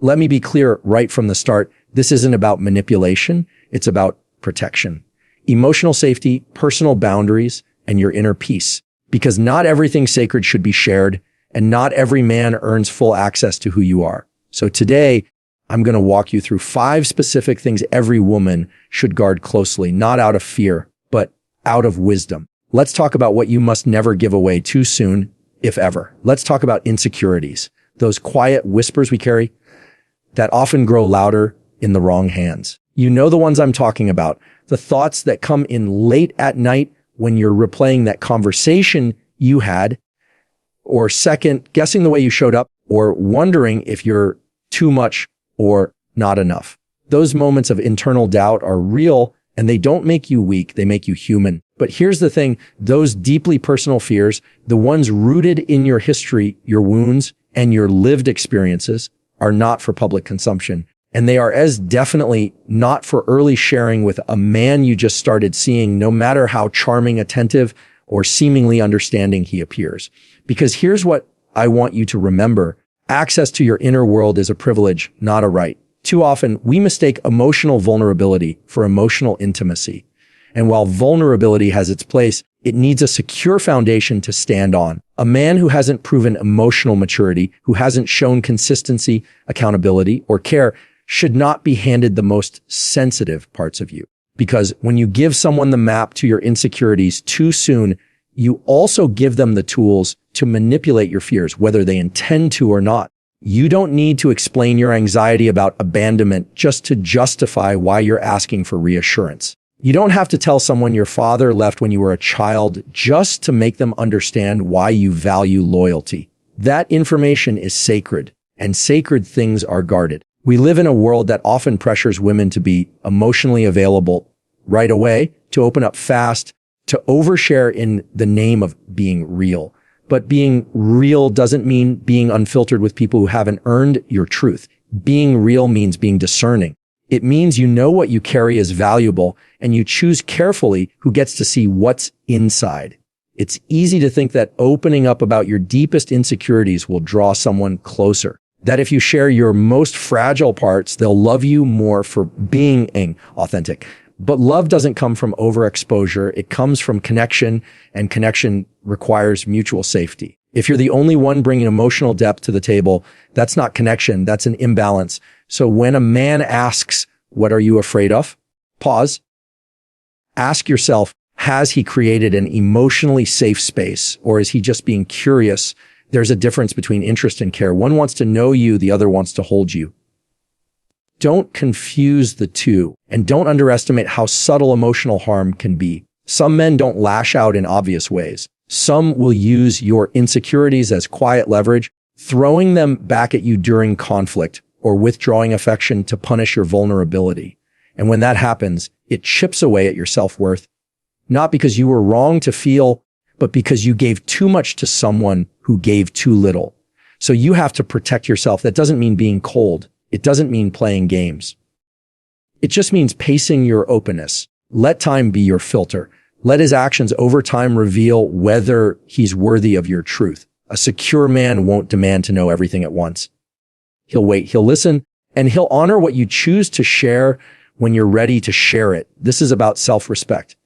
let me be clear right from the start. This isn't about manipulation. It's about protection, emotional safety, personal boundaries, and your inner peace. Because not everything sacred should be shared, and not every man earns full access to who you are. So today, I'm going to walk you through 5 specific things every woman should guard closely, not out of fear, but out of wisdom. Let's talk about what you must never give away too soon, if ever. Let's talk about insecurities, those quiet whispers we carry that often grow louder in the wrong hands. You know the ones I'm talking about, the thoughts that come in late at night when you're replaying that conversation you had, or second guessing the way you showed up, or wondering if you're too much or not enough. Those moments of internal doubt are real, and they don't make you weak, they make you human. But here's the thing, those deeply personal fears, the ones rooted in your history, your wounds, and your lived experiences, are not for public consumption. And they are as definitely not for early sharing with a man you just started seeing, no matter how charming, attentive, or seemingly understanding he appears. Because here's what I want you to remember. Access to your inner world is a privilege, not a right. Too often, we mistake emotional vulnerability for emotional intimacy. And while vulnerability has its place, it needs a secure foundation to stand on. A man who hasn't proven emotional maturity, who hasn't shown consistency, accountability, or care, should not be handed the most sensitive parts of you. Because when you give someone the map to your insecurities too soon, you also give them the tools to manipulate your fears, whether they intend to or not. You don't need to explain your anxiety about abandonment just to justify why you're asking for reassurance. You don't have to tell someone your father left when you were a child just to make them understand why you value loyalty. That information is sacred, and sacred things are guarded. We live in a world that often pressures women to be emotionally available right away, to open up fast, to overshare in the name of being real. But being real doesn't mean being unfiltered with people who haven't earned your truth. Being real means being discerning. It means you know what you carry is valuable, and you choose carefully who gets to see what's inside. It's easy to think that opening up about your deepest insecurities will draw someone closer. That if you share your most fragile parts, they'll love you more for being authentic. But love doesn't come from overexposure. It comes from connection, and connection requires mutual safety. If you're the only one bringing emotional depth to the table, that's not connection, that's an imbalance. So when a man asks, "What are you afraid of?" Pause. Ask yourself, has he created an emotionally safe space, or is he just being curious? There's a difference between interest and care. One wants to know you, the other wants to hold you. Don't confuse the two, and don't underestimate how subtle emotional harm can be. Some men don't lash out in obvious ways. Some will use your insecurities as quiet leverage, throwing them back at you during conflict or withdrawing affection to punish your vulnerability. And when that happens, it chips away at your self-worth, not because you were wrong to feel, but because you gave too much to someone who gave too little. So you have to protect yourself. That doesn't mean being cold. It doesn't mean playing games. It just means pacing your openness. Let time be your filter. Let his actions over time reveal whether he's worthy of your truth. A secure man won't demand to know everything at once. He'll wait, he'll listen, and he'll honor what you choose to share when you're ready to share it. This is about self-respect.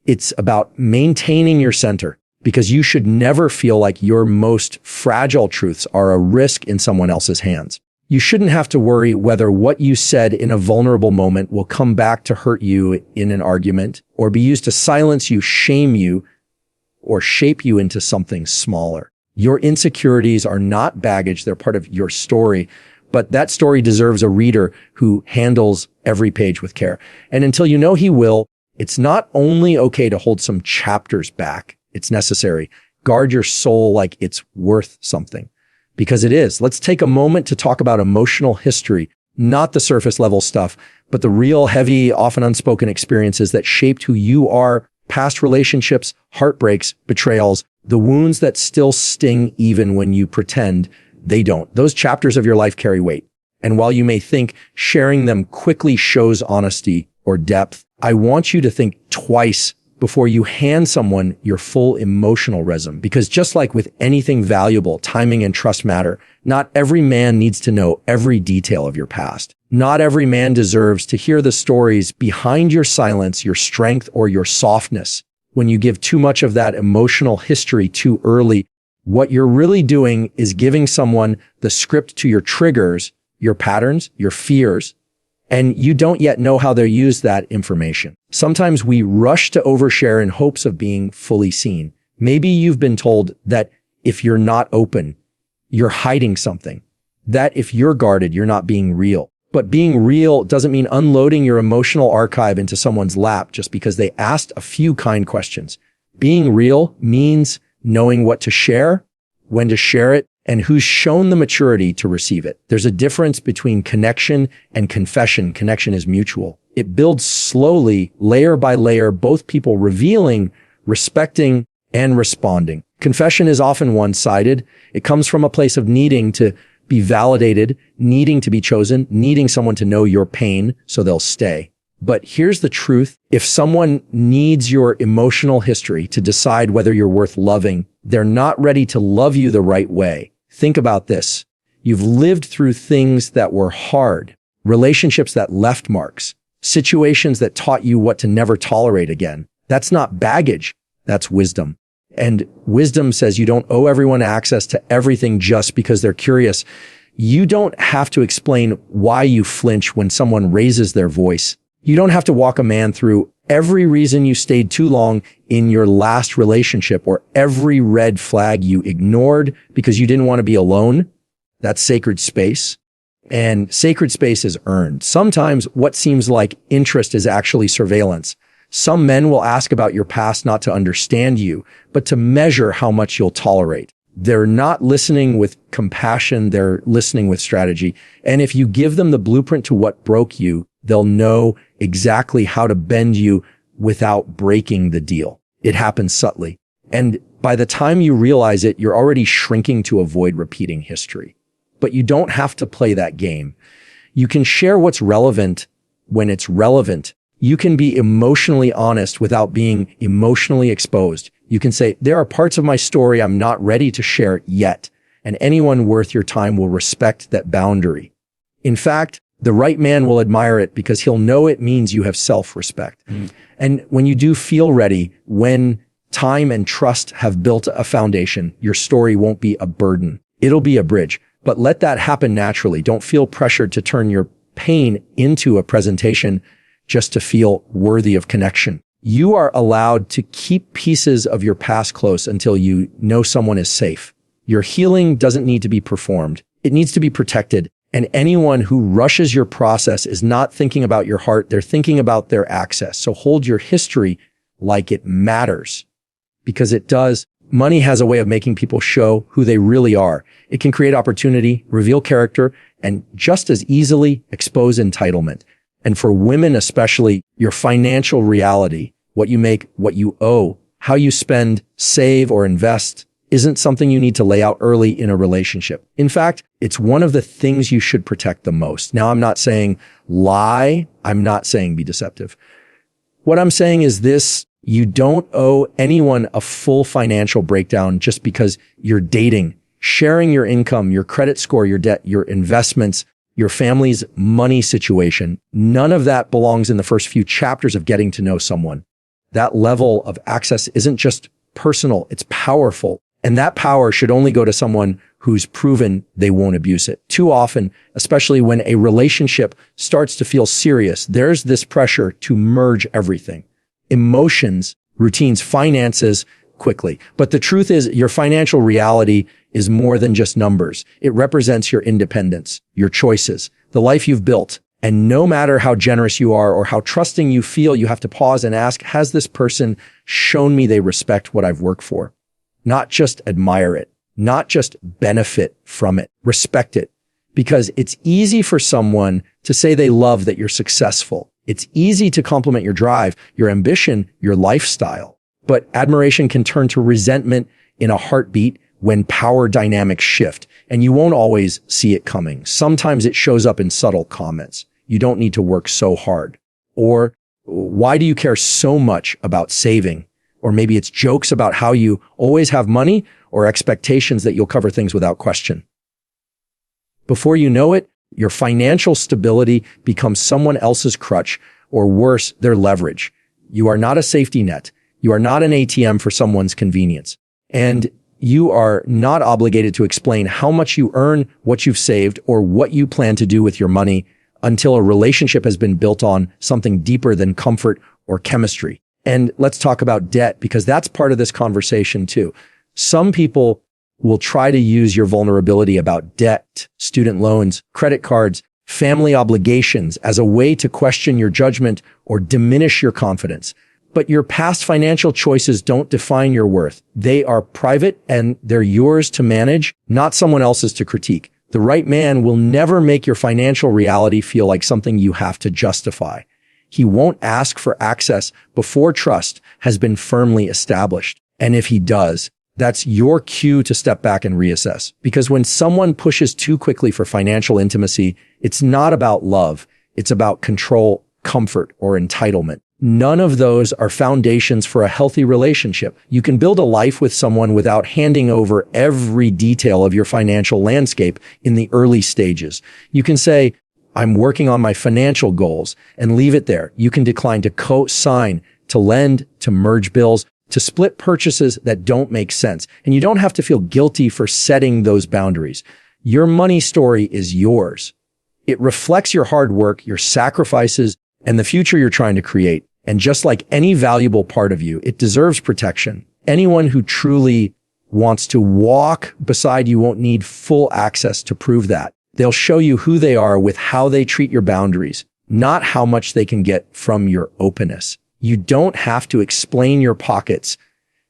It's about maintaining your center, because you should never feel like your most fragile truths are a risk in someone else's hands. You shouldn't have to worry whether what you said in a vulnerable moment will come back to hurt you in an argument, or be used to silence you, shame you, or shape you into something smaller. Your insecurities are not baggage, they're part of your story, but that story deserves a reader who handles every page with care. And until you know he will, it's not only okay to hold some chapters back, it's necessary. Guard your soul like it's worth something. Because it is. Let's take a moment to talk about emotional history, not the surface level stuff, but the real heavy, often unspoken experiences that shaped who you are, past relationships, heartbreaks, betrayals, the wounds that still sting even when you pretend they don't. Those chapters of your life carry weight. And while you may think sharing them quickly shows honesty or depth, I want you to think twice before you hand someone your full emotional resume. Because just like with anything valuable, timing and trust matter. Not every man needs to know every detail of your past. Not every man deserves to hear the stories behind your silence, your strength, or your softness. When you give too much of that emotional history too early, what you're really doing is giving someone the script to your triggers, your patterns, your fears, and you don't yet know how they'll use that information. Sometimes we rush to overshare in hopes of being fully seen. Maybe you've been told that if you're not open, you're hiding something. That if you're guarded, you're not being real. But being real doesn't mean unloading your emotional archive into someone's lap just because they asked a few kind questions. Being real means knowing what to share, when to share it, and who's shown the maturity to receive it. There's a difference between connection and confession. Connection is mutual. It builds slowly, layer by layer, both people revealing, respecting, and responding. Confession is often one-sided. It comes from a place of needing to be validated, needing to be chosen, needing someone to know your pain so they'll stay. But here's the truth. If someone needs your emotional history to decide whether you're worth loving, they're not ready to love you the right way. Think about this. You've lived through things that were hard, relationships that left marks, situations that taught you what to never tolerate again. That's not baggage. That's wisdom. And wisdom says you don't owe everyone access to everything just because they're curious. You don't have to explain why you flinch when someone raises their voice. You don't have to walk a man through every reason you stayed too long in your last relationship or every red flag you ignored because you didn't want to be alone. That's sacred space. And sacred space is earned. Sometimes what seems like interest is actually surveillance. Some men will ask about your past not to understand you, but to measure how much you'll tolerate. They're not listening with compassion. They're listening with strategy. And if you give them the blueprint to what broke you, they'll know exactly how to bend you without breaking the deal. It happens subtly. And by the time you realize it, you're already shrinking to avoid repeating history. But you don't have to play that game. You can share what's relevant when it's relevant. You can be emotionally honest without being emotionally exposed. You can say, there are parts of my story I'm not ready to share yet. And anyone worth your time will respect that boundary. In fact, the right man will admire it because he'll know it means you have self-respect. And when you do feel ready, when time and trust have built a foundation, your story won't be a burden. It'll be a bridge. But let that happen naturally. Don't feel pressured to turn your pain into a presentation just to feel worthy of connection. You are allowed to keep pieces of your past close until you know someone is safe. Your healing doesn't need to be performed. It needs to be protected. And anyone who rushes your process is not thinking about your heart. They're thinking about their access. So hold your history like it matters, because it does. Money has a way of making people show who they really are. It can create opportunity, reveal character, and just as easily expose entitlement. And for women especially, your financial reality, what you make, what you owe, how you spend, save, or invest isn't something you need to lay out early in a relationship. In fact, it's one of the things you should protect the most. Now, I'm not saying lie. I'm not saying be deceptive. What I'm saying is this: you don't owe anyone a full financial breakdown just because you're dating. Sharing your income, your credit score, your debt, your investments, your family's money situation, none of that belongs in the first few chapters of getting to know someone. That level of access isn't just personal, it's powerful. And that power should only go to someone who's proven they won't abuse it. Too often, especially when a relationship starts to feel serious, there's this pressure to merge everything. Emotions, routines, finances, quickly. But the truth is, your financial reality is more than just numbers. It represents your independence, your choices, the life you've built. And no matter how generous you are or how trusting you feel, you have to pause and ask, has this person shown me they respect what I've worked for? Not just admire it, not just benefit from it, respect it. Because it's easy for someone to say they love that you're successful. It's easy to compliment your drive, your ambition, your lifestyle. But admiration can turn to resentment in a heartbeat when power dynamics shift, and you won't always see it coming. Sometimes it shows up in subtle comments. You don't need to work so hard. Or Why do you care so much about saving? Or maybe it's jokes about how you always have money or expectations that you'll cover things without question. Before you know it, your financial stability becomes someone else's crutch, or worse, their leverage. You are not a safety net. You are not an ATM for someone's convenience. And you are not obligated to explain how much you earn, what you've saved, or what you plan to do with your money until a relationship has been built on something deeper than comfort or chemistry. And let's talk about debt, because that's part of this conversation too. Some people will try to use your vulnerability about debt, student loans, credit cards, family obligations as a way to question your judgment or diminish your confidence. But your past financial choices don't define your worth. They are private and they're yours to manage, not someone else's to critique. The right man will never make your financial reality feel like something you have to justify. He won't ask for access before trust has been firmly established. And if he does, that's your cue to step back and reassess. Because when someone pushes too quickly for financial intimacy, it's not about love. It's about control, comfort, or entitlement. None of those are foundations for a healthy relationship. You can build a life with someone without handing over every detail of your financial landscape in the early stages. You can say, I'm working on my financial goals, and leave it there. You can decline to co-sign, to lend, to merge bills, to split purchases that don't make sense. And you don't have to feel guilty for setting those boundaries. Your money story is yours. It reflects your hard work, your sacrifices, and the future you're trying to create. And just like any valuable part of you, it deserves protection. Anyone who truly wants to walk beside you won't need full access to prove that. They'll show you who they are with how they treat your boundaries, not how much they can get from your openness. You don't have to explain your pockets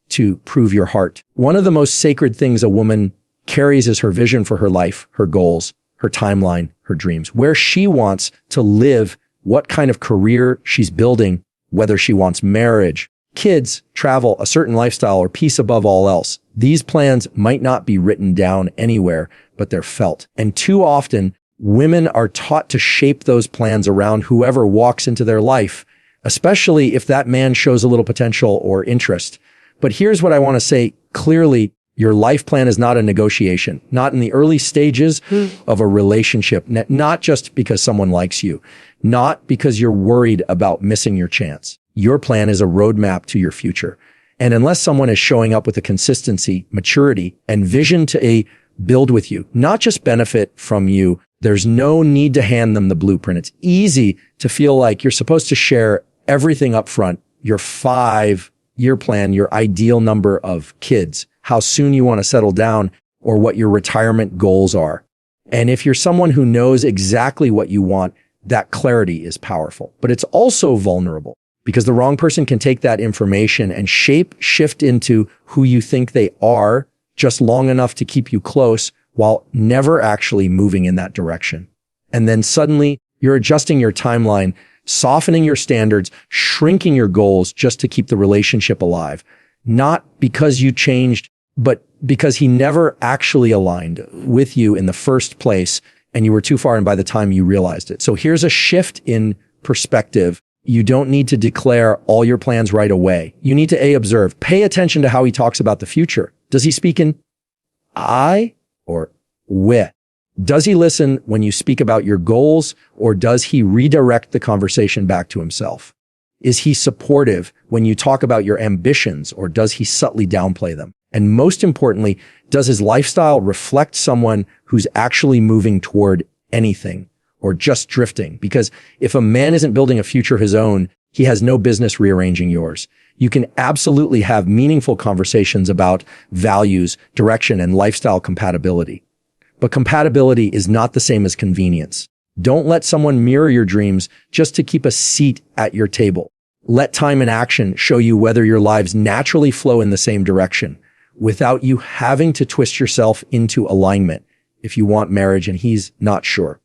to prove your heart. One of the most sacred things a woman carries is her vision for her life, her goals, her timeline, her dreams, where she wants to live, what kind of career she's building, whether she wants marriage, kids, travel, a certain lifestyle, or peace above all else. These plans might not be written down anywhere, but they're felt. And too often, women are taught to shape those plans around whoever walks into their life, especially if that man shows a little potential or interest. But here's what I want to say clearly. Your life plan is not a negotiation, not in the early stages of a relationship, not just because someone likes you, not because you're worried about missing your chance. Your plan is a roadmap to your future. And unless someone is showing up with a consistency, maturity, and vision to build with you, not just benefit from you, there's no need to hand them the blueprint. It's easy to feel like you're supposed to share everything up front, your 5-year plan, your ideal number of kids, how soon you want to settle down, or what your retirement goals are. And if you're someone who knows exactly what you want, that clarity is powerful. But it's also vulnerable because the wrong person can take that information and shift into who you think they are just long enough to keep you close while never actually moving in that direction. And then suddenly you're adjusting your timeline, softening your standards, shrinking your goals just to keep the relationship alive. Not because you changed, but because he never actually aligned with you in the first place and you were too far and by the time you realized it. So here's a shift in perspective. You don't need to declare all your plans right away. You need to observe. Pay attention to how he talks about the future. Does he speak in I or we? Does he listen when you speak about your goals, or does he redirect the conversation back to himself? Is he supportive when you talk about your ambitions, or does he subtly downplay them? And most importantly, does his lifestyle reflect someone who's actually moving toward anything or just drifting? Because if a man isn't building a future of his own, he has no business rearranging yours. You can absolutely have meaningful conversations about values, direction, and lifestyle compatibility. But compatibility is not the same as convenience. Don't let someone mirror your dreams just to keep a seat at your table. Let time and action show you whether your lives naturally flow in the same direction without you having to twist yourself into alignment if you want marriage and he's not sure.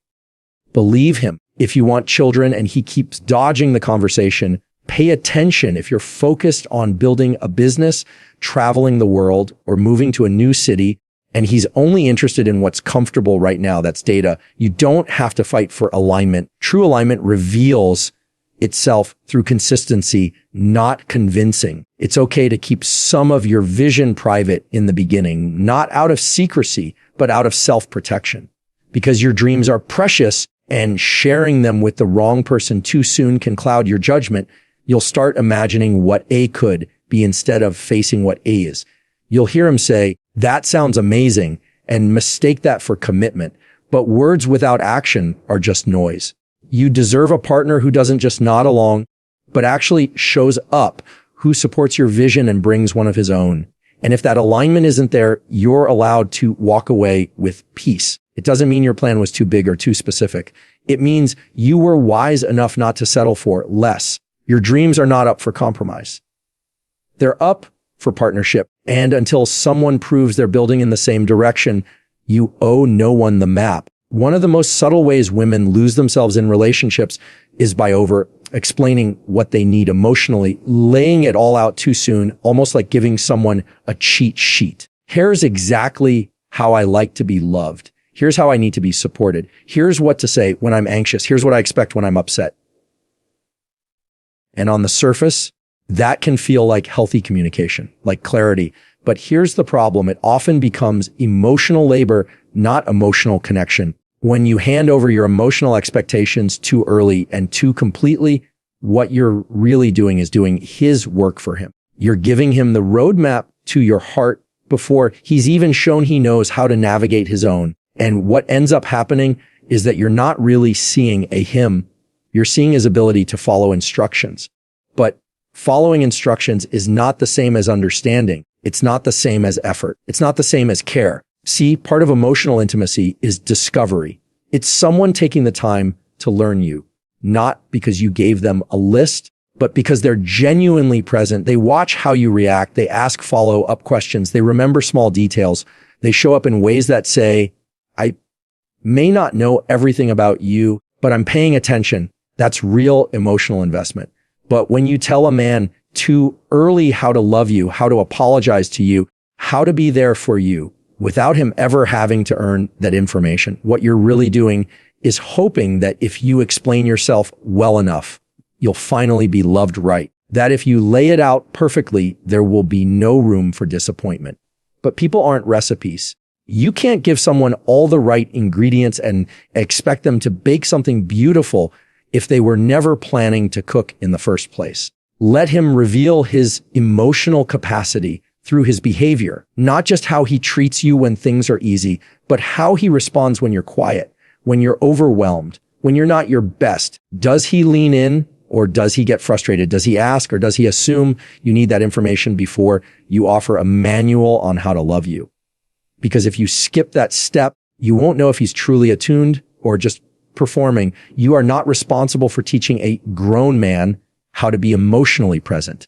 Believe him if you want children and he keeps dodging the conversation. Pay attention if you're focused on building a business, traveling the world, or moving to a new city, and he's only interested in what's comfortable right now. That's data. You don't have to fight for alignment. True alignment reveals itself through consistency, not convincing. It's okay to keep some of your vision private in the beginning, not out of secrecy, but out of self-protection. Because your dreams are precious, and sharing them with the wrong person too soon can cloud your judgment. You'll start imagining what A could be instead of facing what A is. You'll hear him say, "That sounds amazing," and mistake that for commitment. But words without action are just noise. You deserve a partner who doesn't just nod along, but actually shows up, who supports your vision and brings one of his own. And if that alignment isn't there, you're allowed to walk away with peace. It doesn't mean your plan was too big or too specific. It means you were wise enough not to settle for less. Your dreams are not up for compromise. They're up for partnership. And until someone proves they're building in the same direction, you owe no one the map. One of the most subtle ways women lose themselves in relationships is by over-explaining what they need emotionally, laying it all out too soon, almost like giving someone a cheat sheet. Here's exactly how I like to be loved. Here's how I need to be supported. Here's what to say when I'm anxious. Here's what I expect when I'm upset. And on the surface, that can feel like healthy communication, like clarity. But here's the problem. It often becomes emotional labor, not emotional connection. When you hand over your emotional expectations too early and too completely, what you're really doing is doing his work for him. You're giving him the roadmap to your heart before he's even shown he knows how to navigate his own. And what ends up happening is that you're not really seeing a him. You're seeing his ability to follow instructions. But following instructions is not the same as understanding. It's not the same as effort. It's not the same as care. See, part of emotional intimacy is discovery. It's someone taking the time to learn you, not because you gave them a list, but because they're genuinely present. They watch how you react. They ask follow-up questions. They remember small details. They show up in ways that say, I may not know everything about you, but I'm paying attention. That's real emotional investment. But when you tell a man too early how to love you, how to apologize to you, how to be there for you, without him ever having to earn that information, what you're really doing is hoping that if you explain yourself well enough, you'll finally be loved right. That if you lay it out perfectly, there will be no room for disappointment. But people aren't recipes. You can't give someone all the right ingredients and expect them to bake something beautiful if they were never planning to cook in the first place. Let him reveal his emotional capacity through his behavior, not just how he treats you when things are easy, but how he responds when you're quiet, when you're overwhelmed, when you're not your best. Does he lean in or does he get frustrated? Does he ask or does he assume you need that information before you offer a manual on how to love you? Because if you skip that step, you won't know if he's truly attuned or just performing. You are not responsible for teaching a grown man how to be emotionally present.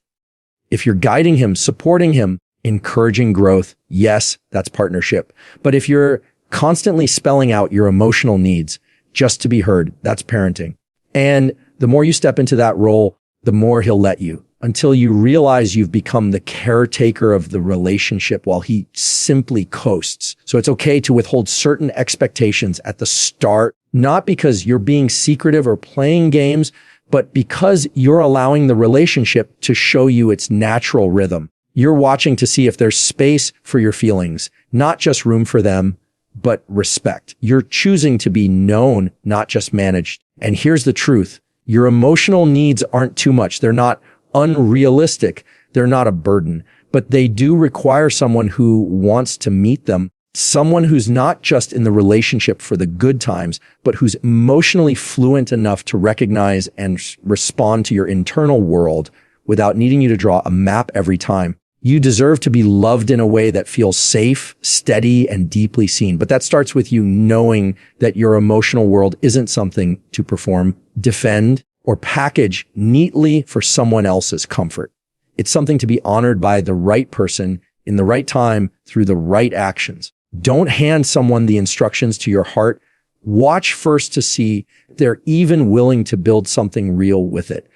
If you're guiding him, supporting him, encouraging growth, yes, that's partnership. But if you're constantly spelling out your emotional needs just to be heard, that's parenting. And the more you step into that role, the more he'll let you, until you realize you've become the caretaker of the relationship while he simply coasts. So it's okay to withhold certain expectations at the start, not because you're being secretive or playing games, but because you're allowing the relationship to show you its natural rhythm. You're watching to see if there's space for your feelings, not just room for them, but respect. You're choosing to be known, not just managed. And here's the truth. Your emotional needs aren't too much. They're not unrealistic. They're not a burden, but they do require someone who wants to meet them. Someone who's not just in the relationship for the good times, but who's emotionally fluent enough to recognize and respond to your internal world without needing you to draw a map every time. You deserve to be loved in a way that feels safe, steady, and deeply seen. But that starts with you knowing that your emotional world isn't something to perform, defend, or package neatly for someone else's comfort. It's something to be honored by the right person in the right time through the right actions. Don't hand someone the instructions to your heart. Watch first to see if they're even willing to build something real with it.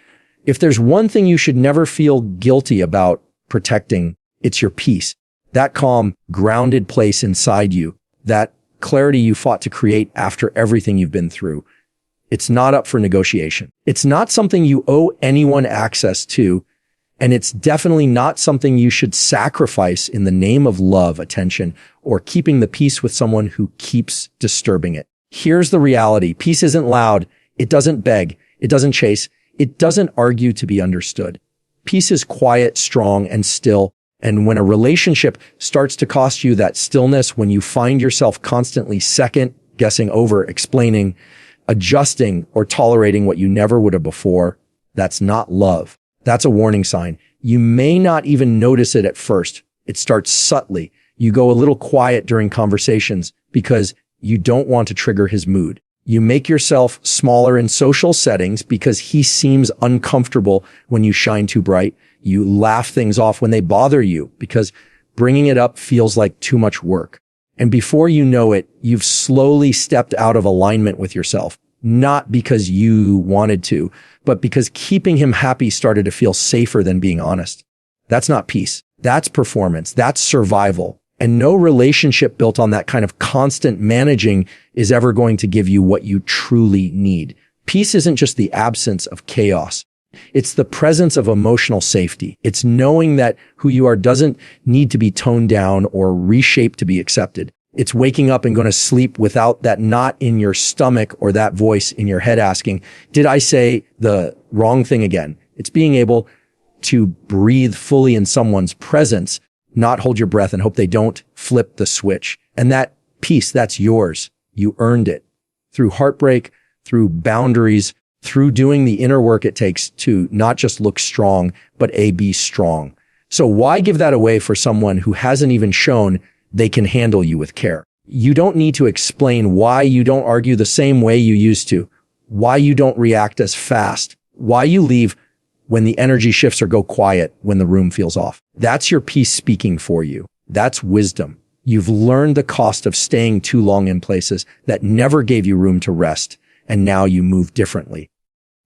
If there's one thing you should never feel guilty about protecting, it's your peace. That calm, grounded place inside you, that clarity you fought to create after everything you've been through. It's not up for negotiation. It's not something you owe anyone access to. And it's definitely not something you should sacrifice in the name of love, attention, or keeping the peace with someone who keeps disturbing it. Here's the reality. Peace isn't loud. It doesn't beg. It doesn't chase. It doesn't argue to be understood. Peace is quiet, strong, and still. And when a relationship starts to cost you that stillness, when you find yourself constantly second guessing over, explaining, adjusting, or tolerating what you never would have before, that's not love. That's a warning sign. You may not even notice it at first. It starts subtly. You go a little quiet during conversations because you don't want to trigger his mood. You make yourself smaller in social settings because he seems uncomfortable when you shine too bright. You laugh things off when they bother you because bringing it up feels like too much work. And before you know it, you've slowly stepped out of alignment with yourself, not because you wanted to, but because keeping him happy started to feel safer than being honest. That's not peace. That's performance. That's survival. And no relationship built on that kind of constant managing is ever going to give you what you truly need. Peace isn't just the absence of chaos. It's the presence of emotional safety. It's knowing that who you are doesn't need to be toned down or reshaped to be accepted. It's waking up and going to sleep without that knot in your stomach or that voice in your head asking, did I say the wrong thing again? It's being able to breathe fully in someone's presence, not hold your breath and hope they don't flip the switch. And that peace, that's yours. You earned it through heartbreak, through boundaries, through doing the inner work it takes to not just look strong, but be strong. So why give that away for someone who hasn't even shown they can handle you with care? You don't need to explain why you don't argue the same way you used to, why you don't react as fast, why you leave when the energy shifts or go quiet when the room feels off. That's your peace speaking for you. That's wisdom. You've learned the cost of staying too long in places that never gave you room to rest, and now you move differently.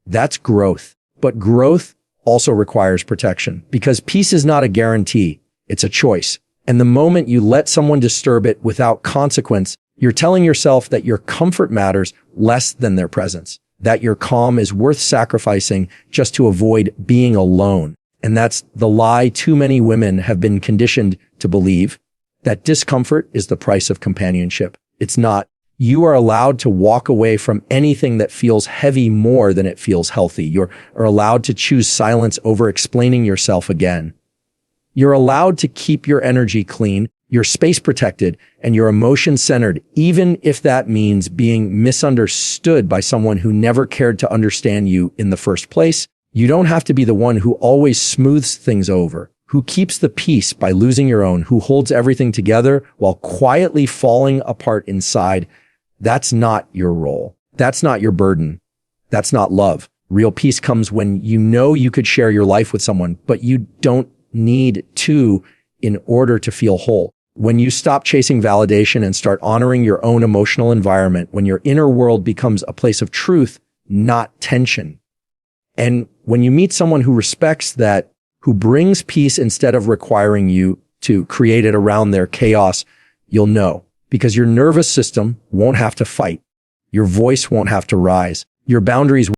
That's growth. But growth also requires protection because peace is not a guarantee. It's a choice. And the moment you let someone disturb it without consequence, you're telling yourself that your comfort matters less than their presence, that your calm is worth sacrificing just to avoid being alone. And that's the lie too many women have been conditioned to believe, that discomfort is the price of companionship. It's not. You are allowed to walk away from anything that feels heavy more than it feels healthy. You're allowed to choose silence over explaining yourself again. You're allowed to keep your energy clean, your space protected, and your emotions centered, even if that means being misunderstood by someone who never cared to understand you in the first place. You don't have to be the one who always smooths things over, who keeps the peace by losing your own, who holds everything together while quietly falling apart inside. That's not your role. That's not your burden. That's not love. Real peace comes when you know you could share your life with someone, but you don't need to in order to feel whole. When you stop chasing validation and start honoring your own emotional environment, when your inner world becomes a place of truth, not tension. And when you meet someone who respects that, who brings peace instead of requiring you to create it around their chaos, you'll know. Because your nervous system won't have to fight. Your voice won't have to rise. Your boundaries